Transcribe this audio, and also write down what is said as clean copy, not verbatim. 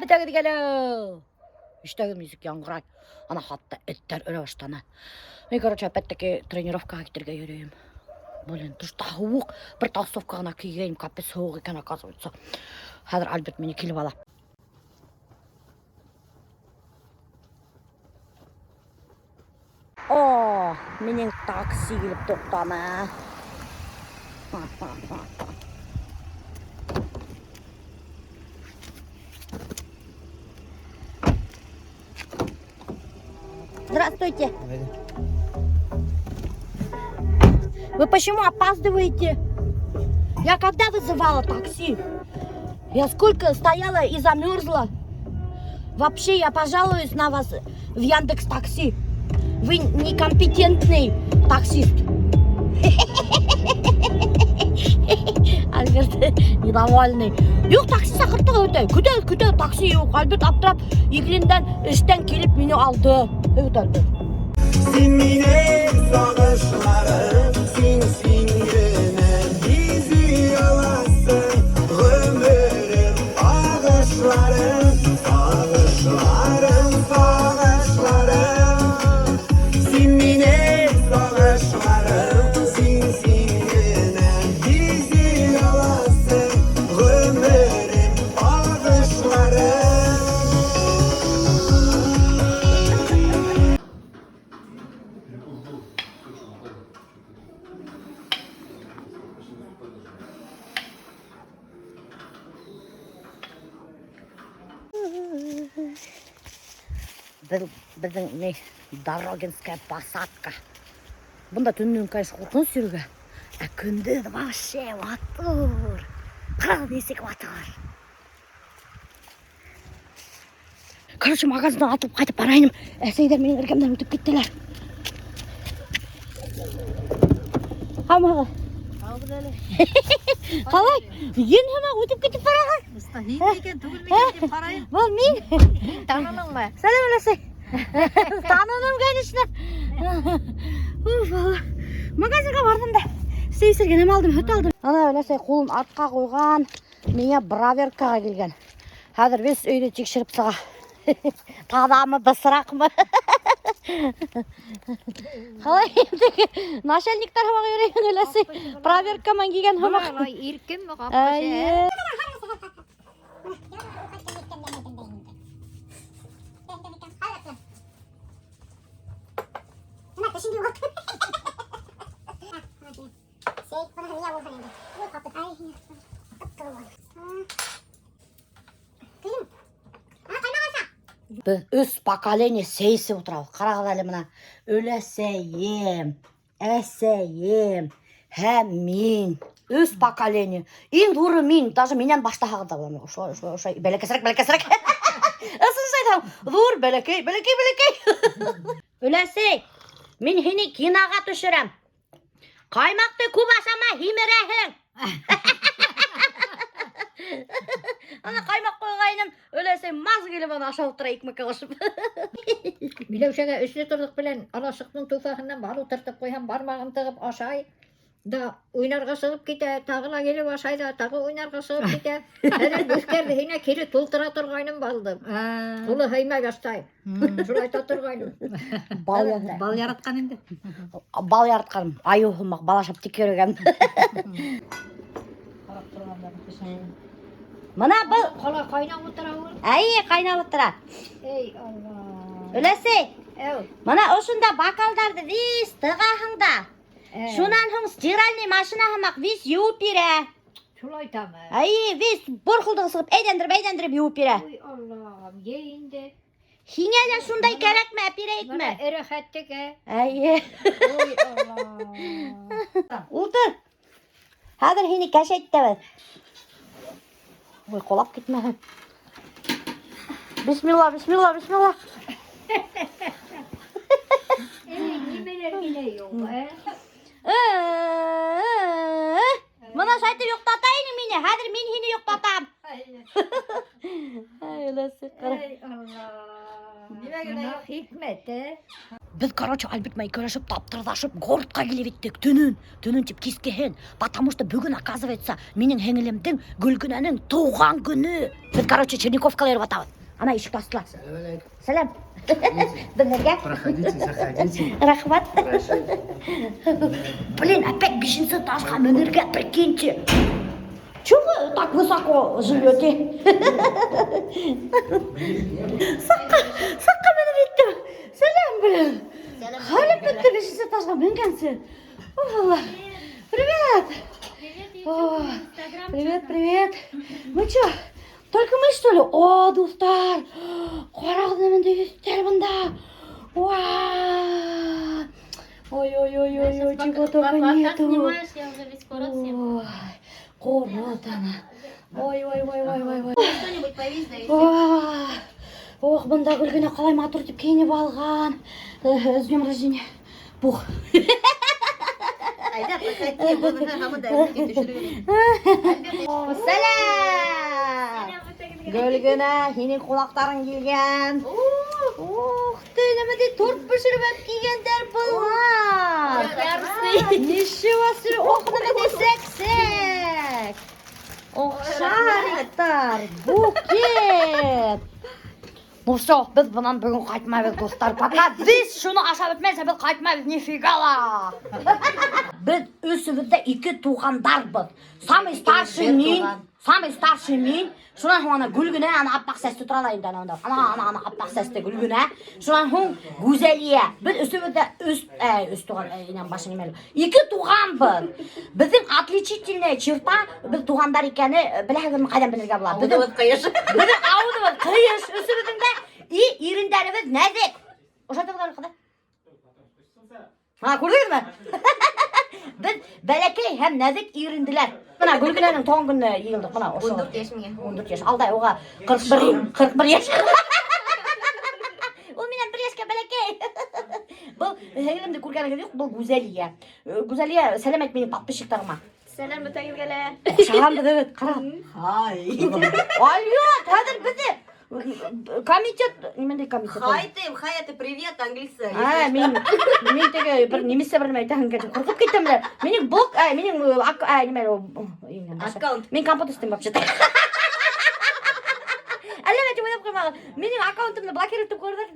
бітегі дегелі. Іштегі мюзик яңғырай. Ана хатта әттер өлі баштаны. Мен, короче, опять-таки тренировкаға кетерге үйрейім. Блин, душта хуық. Бір толстовкағына кигейім, капец соғық екен, оказывается. Хәзір Альберт мені келіп ала. О, менің такси келіп тоқтаны. Здравствуйте. Вы почему опаздываете? Я когда вызывала такси? Я сколько стояла и замерзла. Вообще, я пожалуюсь на вас в Яндекс.Такси. Вы некомпетентный таксист. Альберт недовольный. Yok taksi шақыртты өте. Күте такси yok. Альберт аптырап, екілінден іштен келіп мені алды. Evet Альберт. Sen mine sağışlarım, sin güne bizi alasın. Ömürüm ağışlarım, ağışlarım. Sen mine sağışlarım, sin güne bizi alasın. Ömürüm ağışlarım. Біздің не Дорогинская посадка. Бұнда түннен, конечно, қорқыныс жүруге. А күндіз вообще ватыр. Қырыл несек ватыр. Короче, магазиндан атылып қайтып барайыным. Әсейдер менің іргемден өтіп кеттілер. Қамағы. Қалай? Ен хама өтіп кетіп бараған. Хин деген түгіл мекен деп қарайын. Бұл мен. Танының ба? Сәлем өлесі. Таныным, конечно. Магазинға бардым да. Сейсіргенім алдым, өт алдым. Ана өлесі қолын артқа қойған. Мене проверкаға келген. Қазір біз өйде текшіріп сыға. Тадамы бысырақ мы? Қалай ендегі начальниктар хабақ өрейін өлесі. Проверкамен келген хабақ. Бұлай еркем мұ қаппашы? Біз өз поколение сейсіп отырау. Қарағыз әлі мұна. Өләсейем, әсейем, мен. Өз поколение. Ең дұры мен. Даже менен баштағағы да боламын. Ошай, бәлекесірек. Ысын шайтам. Дұр, бәлекей. Өләсей, мен хені кинаға түшірем. Қаймақты көп ашама химерәхің. Ана қаймақ қойғайным, өләсей маз келіп ана аша отыра екмекке қошып. Билеушеге үшіне тұрдық білен алашықтың туфағынан бару тыртып қойған бармағын тығып ашай. Да ойнарға шығып кете, тағыла келіп ашайда, тағы ойнарға шығып кете. Әден бүскерді хіне кері тұлтыра тұрғайным балдым. Құлы хаймай бастай. Жұрайта тұрғайным. Бал яратқан енді. Бал яратқаным. Аю хылмақ, балашап текерген. Мына бұл... Қала қайнап отыра өр? Әйе, қайнап отыра. Ей, Алла. Өләсей, Әу. мына осында бакалдарды виз тығағыңда. Шунан хың стиральный машина хымақ виз юып бере. Шулай тамы. Әйе, виз бұрқылдығы сығып, әйдендіріп юып бере. Ой, Аллам, ейінді. Хинелен шундай керек ме, әперейік ме? Мына әрі қәттігі. Әйе. Ой, Аллам. Ултыр. Хадыр хини кәшеттебіз. Ой, қолап кетме. Бисмилла. Немелер келе yok, Мына шайтып yoқтатайын мені. Хадыр мен хини yoқтатам. Ай, Өләсі қыры. Allah. Мына хикмет, Біз, короче, Альбертмен көрішіп, таптырдашып, городқа келіп еттік, түнін тіп кескеген. Потому что бүгін, оказывается, менің хеңілімдің Гүлгүнәнің туған күні. Біз, короче, Черниковкалар батабыз. Ана ешік астыла. Сәлем. Діңерге. Проходите, заходите. Рахмат. Блин, опять бешенцы этажға мінерге, прикиньте. Чего вы так высоко живете? Саққа мініп еттім. Сәлем, блин. Халім бітті бешенцы этажға мінгенсің. Ой, привет. Ой, привет, привет. Мы чё? Только мы, что ли? О, достар! Қарағдымын дегістер бұнда! Уа! Ой-ой-ой-ой, чего только нету! Я уже весь корот Ой, корот она! Ой-ой-ой-ой-ой! Что-нибудь повесь, да и Ох, бұнда Гүлгүнә қалай матур деп киініп алған! С днем рождения! Пух! Айда, проходи, буду хамыда түшіріп. Сәлем! Гүлгүнә, сенің қонақтарың келген. Ух ты, немене торт пішіріп әп келгендер бұлар. Ничего себе, ох, немене сексек. Ох, шариктар, букет. Ну все, біз бұнан бүгін қайтмайбыз, достар. Пока біз шуны аша бітмесе, біз қайтмайбыз, нифигала. Біз өсімізде екі туғандарбыз. Самый старший мен, шунан хоң ана Гүлгүнә, ана аппақ сәсті тұралайын да, ана аппақ сәсті Гүлгүнә. Шунан хоң Гүзәлия. Біз өсімізде өс туған, инан башын емелі. Екі туғанбыз. Біздің отличительная черта, біз туғандар екені, біләгім қайдан білерге бұла. Біздің ауылымыз қиыш, өсіміздің де иріндеріміз нәзік. Ошатып қалыр қыда? Көрдіңіз ме? Біз бәләкей һәм нәзік ирінділер. Мына Гүлгүнәнің тоң күні елдік. Мына 14 яшымға. 14 яш. Алдай оға 41 яш. Ол менен 1 яшқа бәләкей. Бұл хәйлімді көргеніңіз жоқ, бұл Гүзәлия. Гүзәлия, сәлем айт менің подписчиктарыма. Сәлем бітәңізгелі. Шағанды дөбет, қара. Алло, қазір бізді комитет, немендей комитет? Хайты, привет, английский. Мен теге бір немесе бір айтағын кетіп қорқып кеттім бі. Менің блог, менің Аккаунт. Мен компот істейм вообще-то. Әлі мәте ойнап қоймаған. Менің аккаунтымды блокировать етіп қойдыр.